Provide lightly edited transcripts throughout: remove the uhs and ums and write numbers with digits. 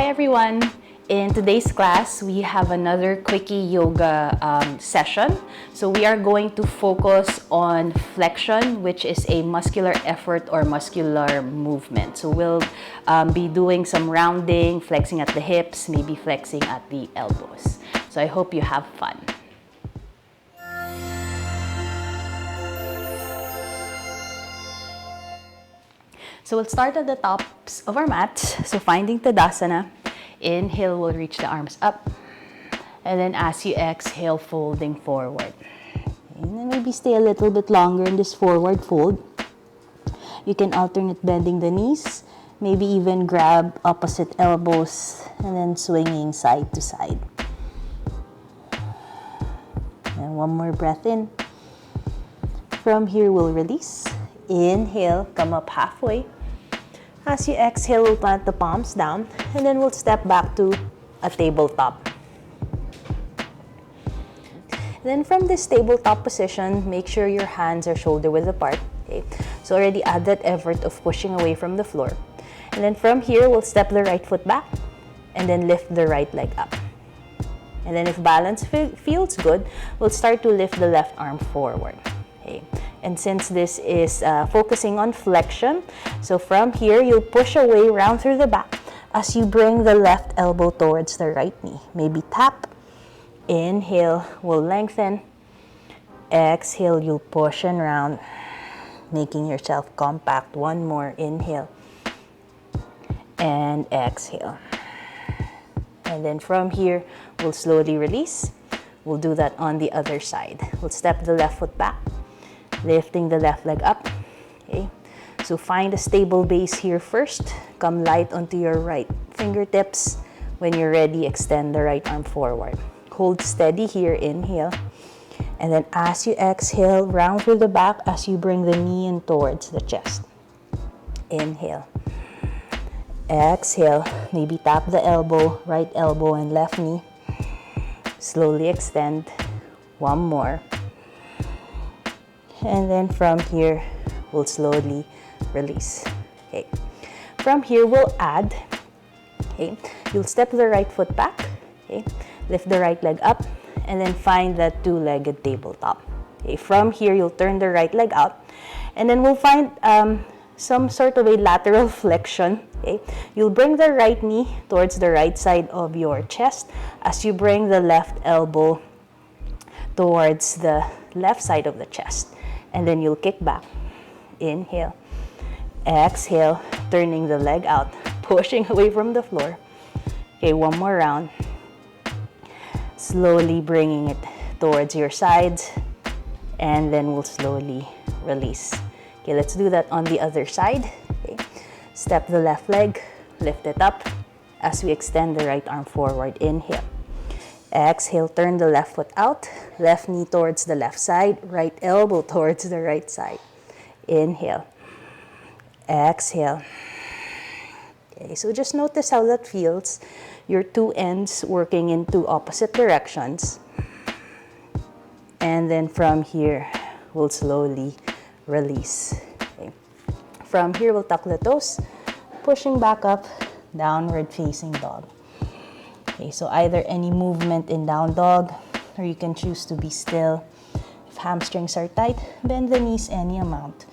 Hi everyone! In today's class, we have another Quickie yoga session. So we are going to focus on flexion, which is a muscular effort or muscular movement. So we'll be doing some rounding, flexing at the hips, maybe flexing at the elbows. So I hope you have fun. So we'll start at the tops of our mat. So finding Tadasana. Inhale, we'll reach the arms up. And then as you exhale, folding forward. And then maybe stay a little bit longer in this forward fold. You can alternate bending the knees. Maybe even grab opposite elbows and then swinging side to side. And one more breath in. From here, we'll release. Inhale, come up halfway. As you exhale, we'll plant the palms down, and then we'll step back to a tabletop. Then from this tabletop position, make sure your hands are shoulder width apart. Okay? So already add that effort of pushing away from the floor. And then from here, we'll step the right foot back, and then lift the right leg up. And then if balance feels good, we'll start to lift the left arm forward. Okay? And since this is focusing on flexion, so from here, you'll push away round through the back as you bring the left elbow towards the right knee. Maybe tap. Inhale, we'll lengthen. Exhale, you'll push and round, making yourself compact. One more. Inhale. And exhale. And then from here, we'll slowly release. We'll do that on the other side. We'll step the left foot back. Lifting the left leg up. Okay. So find a stable base here first. Come light onto your right fingertips. When you're ready, extend the right arm forward. Hold steady here, inhale. And then as you exhale, round through the back as you bring the knee in towards the chest. Inhale. Exhale. Maybe tap the elbow, right elbow and left knee. Slowly extend. One more. And then from here, we'll slowly release. Okay. From here, we'll add. Okay. You'll step the right foot back. Okay. Lift the right leg up, and then find that two-legged tabletop. Okay. From here, you'll turn the right leg out, and then we'll find some sort of a lateral flexion. Okay. You'll bring the right knee towards the right side of your chest as you bring the left elbow towards the left side of the chest. And then you'll kick back. Inhale. Exhale, turning the leg out, pushing away from the floor. Okay, one more round. Slowly bringing it towards your sides. And then we'll slowly release. Okay, let's do that on the other side. Okay. Step the left leg, lift it up as we extend the right arm forward. Inhale. Exhale, turn the left foot out, left knee towards the left side, right elbow towards the right side. Inhale. Exhale. Okay, so just notice how that feels. Your two ends working in two opposite directions. And then from here, we'll slowly release. Okay. From here, we'll tuck the toes, pushing back up, downward facing dog. Okay, so either any movement in down dog, or you can choose to be still. If hamstrings are tight, bend the knees any amount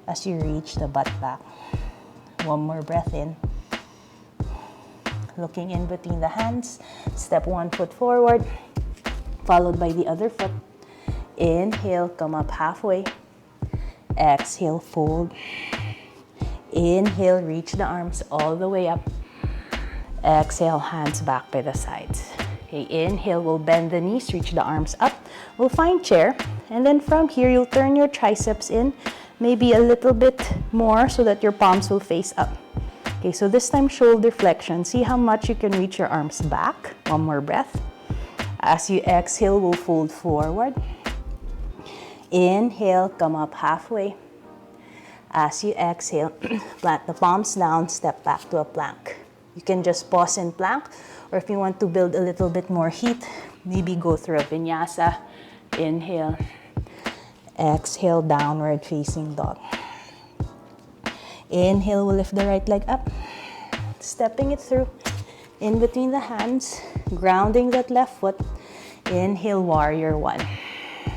as you reach the butt back. One more breath in. Looking in between the hands, step one foot forward, followed by the other foot. Inhale, come up halfway. Exhale, fold. Inhale, reach the arms all the way up. Exhale, hands back by the sides. Okay, inhale, we'll bend the knees, reach the arms up. We'll find chair. And then from here, you'll turn your triceps in, maybe a little bit more so that your palms will face up. Okay, so this time, shoulder flexion. See how much you can reach your arms back. One more breath. As you exhale, we'll fold forward. Inhale, come up halfway. As you exhale, plant the palms down, step back to a plank. You can just pause in plank, or if you want to build a little bit more heat, maybe go through a vinyasa. Inhale. Exhale, downward facing dog. Inhale, we'll lift the right leg up, stepping it through. In between the hands, grounding that left foot. Inhale, warrior one.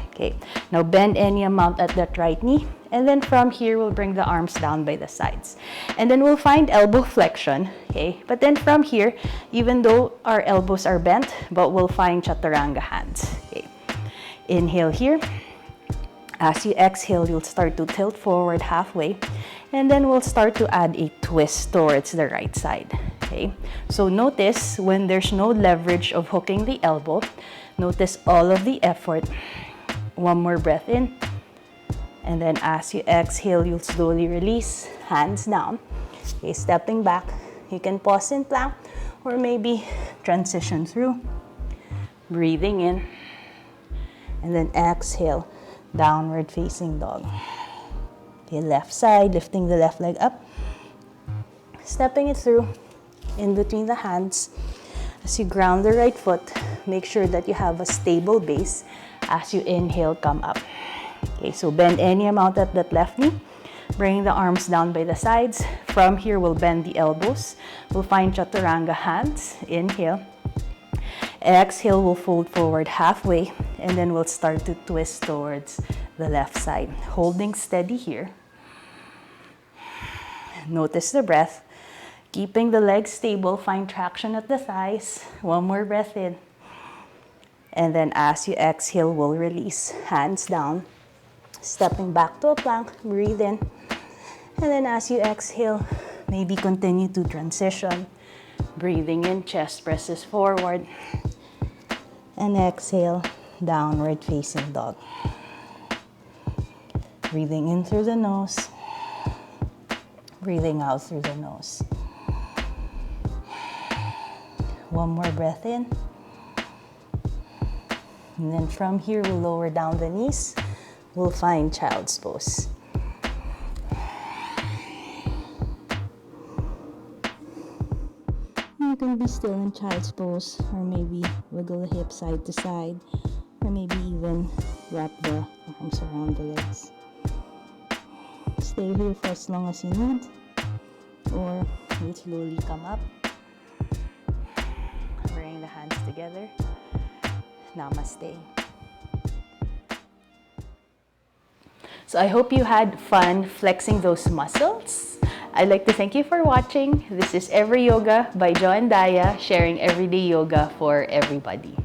Okay, now bend any amount at that right knee. And then from here, we'll bring the arms down by the sides. And then we'll find elbow flexion, okay? But then from here, even though our elbows are bent, but we'll find chaturanga hands, okay? Inhale here. As you exhale, you'll start to tilt forward halfway. And then we'll start to add a twist towards the right side, okay? So notice when there's no leverage of hooking the elbow, notice all of the effort. One more breath in. And then as you exhale, you'll slowly release, hands down. Okay, stepping back. You can pause in plank or maybe transition through. Breathing in. And then exhale, downward facing dog. Okay, left side, lifting the left leg up. Stepping it through in between the hands. As you ground the right foot, make sure that you have a stable base. As you inhale, come up. Okay, so bend any amount at that left knee. Bring the arms down by the sides. From here, we'll bend the elbows. We'll find chaturanga hands. Inhale. Exhale, we'll fold forward halfway. And then we'll start to twist towards the left side. Holding steady here. Notice the breath. Keeping the legs stable. Find traction at the thighs. One more breath in. And then as you exhale, we'll release. Hands down. Stepping back to a plank. Breathe in. And then as you exhale, maybe continue to transition. Breathing in, chest presses forward. And exhale, downward facing dog. Breathing in through the nose. Breathing out through the nose. One more breath in. And then from here, we'll lower down the knees. We'll find child's pose. You can be still in child's pose, or maybe wiggle the hips side to side, or maybe even wrap the arms around the legs. Stay here for as long as you need, or you slowly come up. Bring the hands together. Namaste. So I hope you had fun flexing those muscles. I'd like to thank you for watching. This is Every Yoga by Jo and Daya, sharing everyday yoga for everybody.